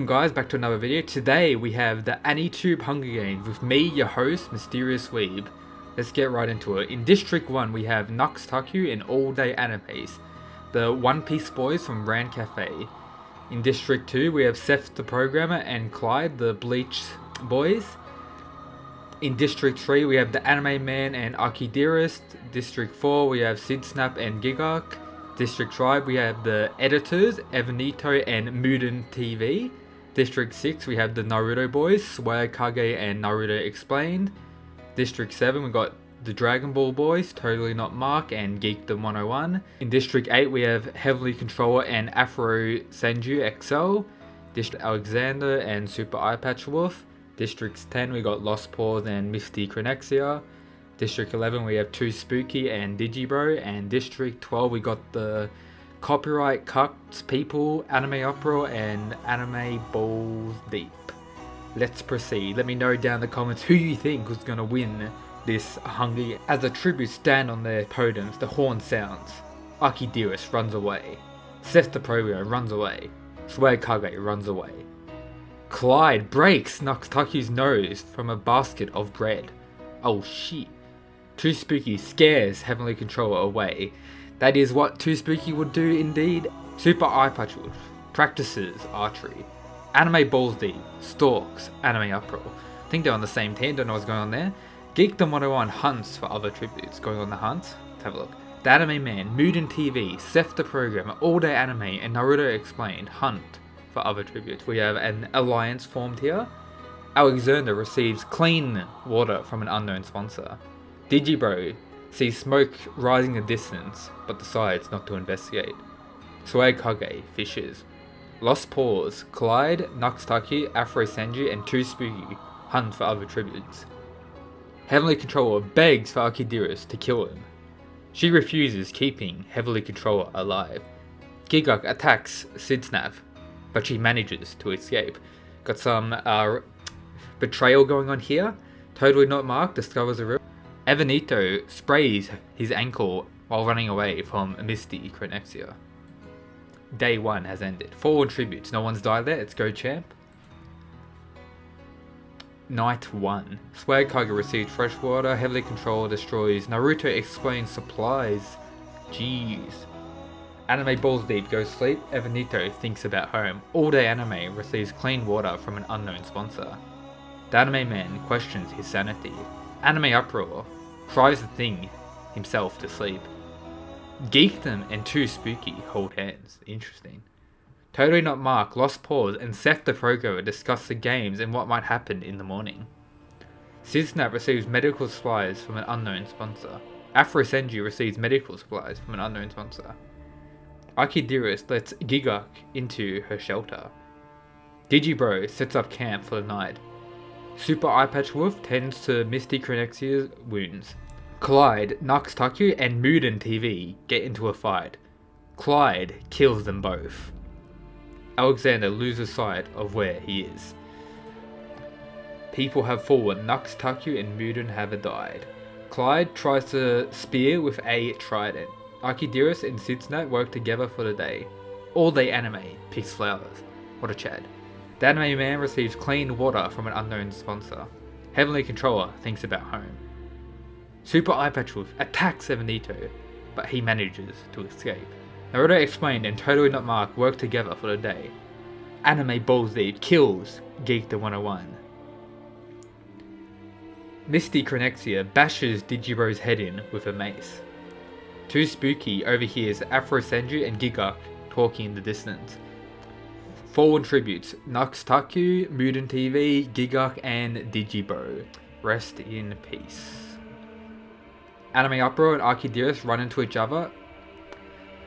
Welcome guys back to another video. Today we have the Anitube Hunger Games with me, your host, Mysterious Weeb. Let's get right into it. In District 1 we have Nux Taku and All Day Animes, the One Piece boys from Rand Cafe. In District 2 we have Seth the Programmer and Clyde the Bleach boys. In District 3 we have the Anime Man and Aki Dearest. District 4 we have Sid Snap and Gigak. District 5 we have the Editors, Evanito and Muden TV. District 6 we have the Naruto boys, Swag Kage and Naruto Explained. District 7 we got the Dragon Ball boys, Totally Not Mark and Geekdom 101. In District 8 we have Heavenly Controller and Afro Senju XL. District Alexander and Super Eye Patch Wolf. District 10 we got Lost Paws and Misty Chronexia. District 11 we have Too Spooky and Digibro, and District 12 we got the Copyright Cuts People, Anime Opera and Anime Balls Deep. Let's proceed. Let me know down in the comments who you think was going to win this Hunger Games. As the tributes stand on their podiums, the horn sounds. Aki Dearest runs away. Seth the Programmer runs away. Swag Kage runs away. Clyde breaks Nux Taku's nose from a basket of bread. Oh shit. Too Spooky scares Heavenly Controller away. That is what Too Spooky would do indeed. Super Eye Patch Wolf practices archery. Anime Balls Deep stalks Anime Uproar. I think they're on the same team, don't know what's going on there. Geekdom 101 hunts for other tributes. Going on the hunt? Let's have a look. The Anime Man, Muden TV, Seth the Programmer, All Day Anime and Naruto Explained hunt for other tributes. We have an alliance formed here. Alexander receives clean water from an unknown sponsor. Digibro sees smoke rising in the distance, but decides not to investigate. Swag Kage fishes. Lost Paws, Clyde, Nux Taku, Afro Senju, and Too Spooky hunt for other tributes. Heavenly Controller begs for Aki Dearest to kill him. She refuses, keeping Heavenly Controller alive. Gigak attacks Sid Snap, but she manages to escape. Got some betrayal going on here. Totally Not Mark discovers a real. Evanito sprays his ankle while running away from Misty Chronexia. Day 1 has ended. Fallen tributes. No one's died there. Let's go, champ. Night 1. Swag Kage received fresh water. Heavenly Controller destroys. Naruto explains supplies. Jeez. Anime Balls Deep goes sleep. Evanito thinks about home. All Day Anime receives clean water from an unknown sponsor. The Anime Man questions his sanity. Anime Uproar tries the thing himself to sleep. Geekdom and Too Spooky hold hands. Interesting. Totally Not Mark, Lost Paws and Seth the Programmer discuss the games and what might happen in the morning. Sid Snap receives medical supplies from an unknown sponsor. Afro Senju receives medical supplies from an unknown sponsor. Aki Dearest lets Gigak into her shelter. Digibro sets up camp for the night. Super Eye Patch Wolf tends to Misty Chronexia's wounds. Clyde, Nux Taku and Muden TV get into a fight. Clyde kills them both. Alexander loses sight of where he is. People have fallen. Nux Taku and Muden have died. Clyde tries to spear with a trident. Aki Dearest and Sid Snap work together for the day. All Day Anime picks flowers. What a Chad. The Anime Man receives clean water from an unknown sponsor. Heavenly Controller thinks about home. Super Eye Patch Wolf attacks Evanito, but he manages to escape. Naruto Explained and Totally Not Mark work together for the day. Anime Balls Deep kills Geekdom 101. Misty Chronexia bashes Digibro's head in with a mace. Too Spooky overhears Afro Senju and Gigak talking in the distance. Fallen tributes. Nux Taku, Muden TV, Gigak and Digibro. Rest in peace. Anime Uproar and Aki Dearest run into each other.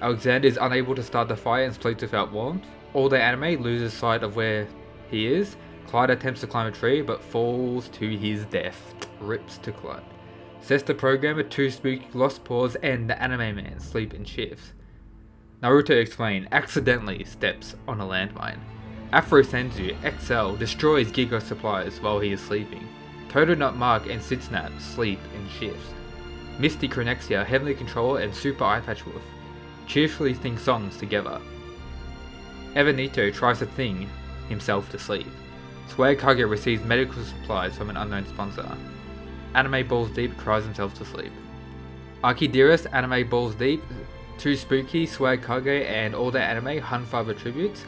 Alexander is unable to start the fire and sleeps without warmth. All Day Anime loses sight of where he is. Clyde attempts to climb a tree but falls to his death. Rips to Clyde. Seth the Programmer, Too Spooky, Lost Paws and the Anime Man sleep in shifts. Naruto Explained accidentally steps on a landmine. Afro Senju XL destroys Giga supplies while he is sleeping. Totally Not Mark and Sid Snap sleep in shifts. Misty Chronexia, Heavenly Controller and Super Eye Patch Wolf cheerfully sing songs together. Evanito tries to thing himself to sleep. Swag Kage receives medical supplies from an unknown sponsor. Anime Balls Deep cries himself to sleep. Archidearest, Anime Balls Deep, Too Spooky, Swag Kage, and All Day Anime hunt for other tributes.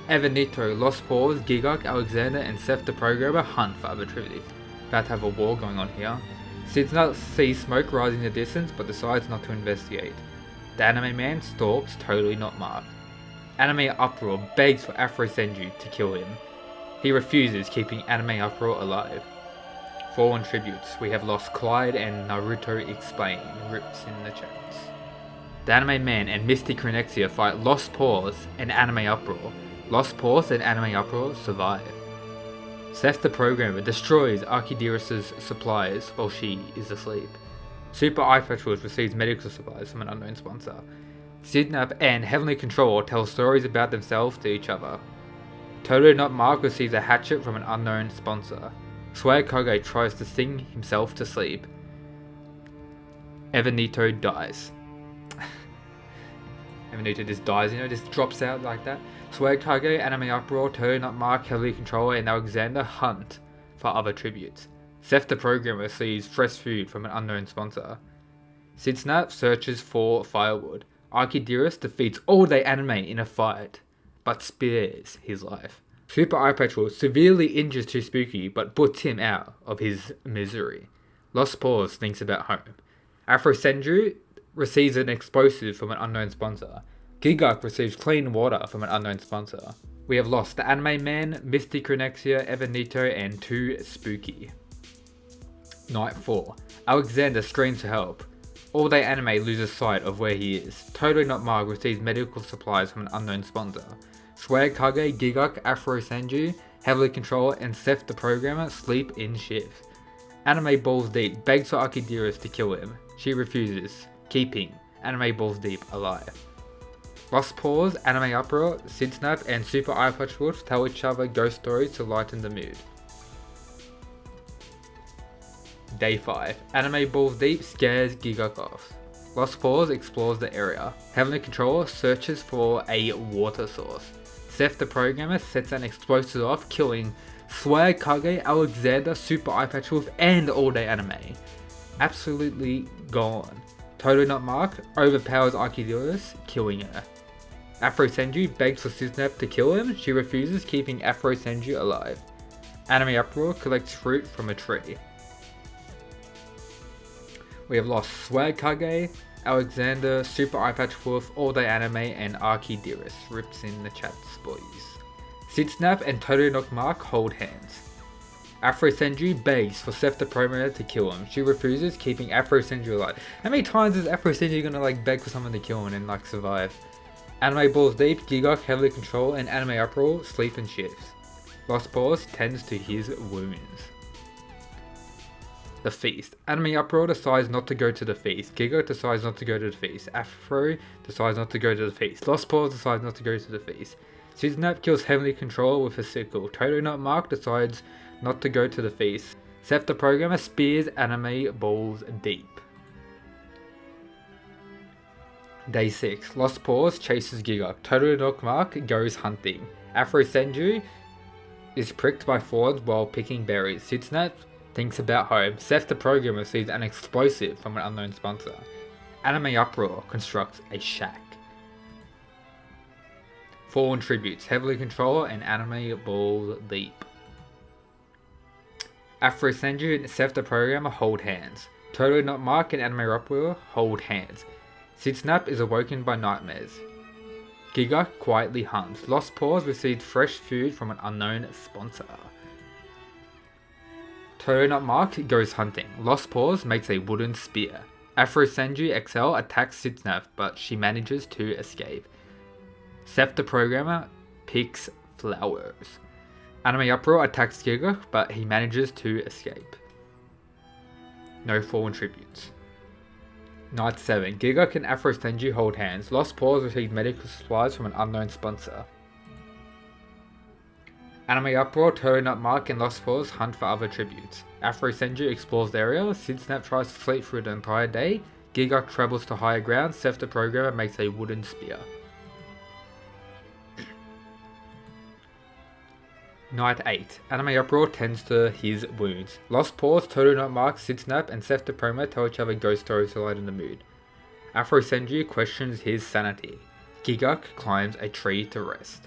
Evanito, Lost Paws, Gigok, Alexander, and Seth the Programmer hunt for other tributes. About to have a war going on here. Sidnut sees smoke rising in the distance but decides not to investigate. The Anime Man stalks, totally not Mark. Anime Uproar begs for Afro Senju to kill him. He refuses, keeping Anime Uproar alive. Fallen tributes, we have lost Clyde and Naruto Explain, rips in the chats. The Anime Man and Misty Chronexia fight Lost Paws and Anime Uproar. Lost Paws and Anime Uproar survive. Seth the Programmer destroys Archidearest's supplies while she is asleep. Super Eye Patrols receives medical supplies from an unknown sponsor. Sidnap and Heavenly Controller tell stories about themselves to each other. Totally Not Mark receives a hatchet from an unknown sponsor. Swag Kage tries to sing himself to sleep. Evanito dies. Evanito just dies, just drops out like that. Swag Kage, Anime Uproar, Totally Not Mark, Heavenly Controller, and Alexander hunt for other tributes. Seth the Programmer receives fresh food from an unknown sponsor. Sidsnap searches for firewood. Archidearest defeats All Day Anime in a fight, but spares his life. Super Eye Patrol severely injures Too Spooky, but puts him out of his misery. Lost Paws thinks about home. Afro Senju receives an explosive from an unknown sponsor. Gigok receives clean water from an unknown sponsor. We have lost the Anime Man, Misty Chronexia, Evanito, and Too Spooky. Night 4. Alexander screams for help. All Day Anime loses sight of where he is. Totally Not Mark receives medical supplies from an unknown sponsor. Swag Kage, Gigok, Afro Senju, Heavily Controller, and Seth the Programmer sleep in shifts. Anime Balls Deep begs for Archidearest to kill him. She refuses, keeping Anime Balls Deep alive. Lost Paws, Anime Uproar, Sidsnap, and Super Eye Patrol tell each other ghost stories to lighten the mood. Day 5. Anime Balls Deep scares Gigok off. Lost Paws explores the area. Heavenly Controller searches for a water source. Seth the Programmer sets an explosive off, killing Swag Kage, Alexander, Super Eye Patrol, and All Day Anime. Absolutely gone. Totally Not Mark overpowers Archidearest, killing her. Afro Senju begs for Siznap to kill him. She refuses, keeping Afro Senju alive. Anime Uproar collects fruit from a tree. We have lost Swag Kage, Alexander, Super Eye Patch Wolf, All Day Anime, and Archidearest. Rips in the chats, boys. Sidsnap and Totally Not Mark hold hands. Afro Senju begs for Seth the Programmer to kill him. She refuses, keeping Afro Senju alive. How many times is Afro Senju gonna beg for someone to kill him and survive? Anime Balls Deep, Gigok, Heavily Control, and Anime Uproar sleep in shifts. Lost Paws tends to his wounds. The Feast. Anime Uproar decides not to go to the feast. Gigok decides not to go to the feast. Afro decides not to go to the feast. Lost Paws decides not to go to the feast. Siznap kills Heavenly Controller with a sickle. Totally Not Mark decides not to go to the feast. Seth the Programmer spears Anime Balls Deep. Day 6. Lost Paws chases Gigok. Totally Not Mark goes hunting. Afro Senju is pricked by thorns while picking berries. Sidsnap thinks about home. Seth the Programmer receives an explosive from an unknown sponsor. Anime Uproar constructs a shack. Fallen tributes. Heavily Controller and Anime Balls Deep. Afro Senju and Seth the Programmer hold hands. Totally Not Mark and Anime Uproar hold hands. Sidsnap is awoken by nightmares. Gigok quietly hunts. Lost Paws receives fresh food from an unknown sponsor. Totally Not Mark goes hunting. Lost Paws makes a wooden spear. Afro Senju XL attacks Sidsnap, but she manages to escape. Seth the Programmer picks flowers. Anime Uproar attacks Gigok, but he manages to escape. No fallen tributes. Night 7. Gigok and Afro Senju hold hands. Lost Paws receive medical supplies from an unknown sponsor. Anime Uproar, Totally Not Mark, and Lost Paws hunt for other tributes. Afro Senju explores the area. Sidsnap tries to sleep through the entire day. Gigok travels to higher ground. Seth the Programmer makes a wooden spear. Night 8. Anime Uproar tends to his wounds. Lost Pause, Total Not Mark, Sidsnap, and Seth the Promo tell each other ghost stories to lighten the mood. Afro Senju questions his sanity. Giguk climbs a tree to rest.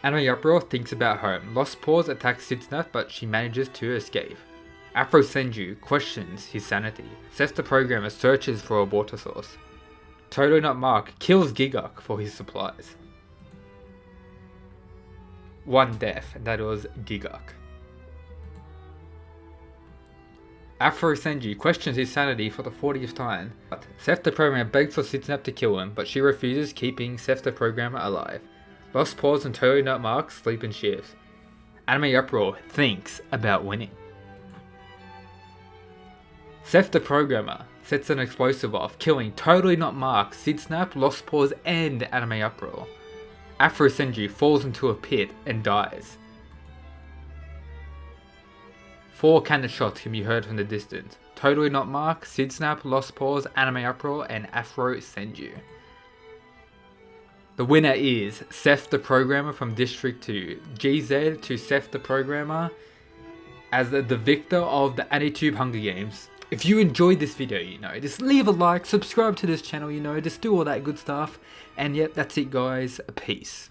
Anime Uproar thinks about home. Lost Pause attacks Sidsnap, but she manages to escape. Afro Senju questions his sanity. Seth the Programmer searches for a water source. Totally Not Mark kills Giguk for his supplies. One death, and that was Giguk. Afro Senju questions his sanity for the 40th time. But Seth the Programmer begs for Sidsnap to kill him, but she refuses, keeping Seth the Programmer alive. Lost Pause and Totally Not Mark sleep in shifts. Anime Uproar thinks about winning. Seth the Programmer sets an explosive off, killing Totally Not Mark, Sidsnap, Lost Pause, and Anime Uproar. Afro Senju falls into a pit and dies. 4 cannon shots can be heard from the distance. Totally Not Mark, Sidsnap, Lost Pause, Anime Uproar, and Afro Senju. The winner is Seth the Programmer from District 2. GZ to Seth the Programmer as the victor of the Anitube Hunger Games. If you enjoyed this video, just leave a like, subscribe to this channel, just do all that good stuff. And yep, that's it guys, peace.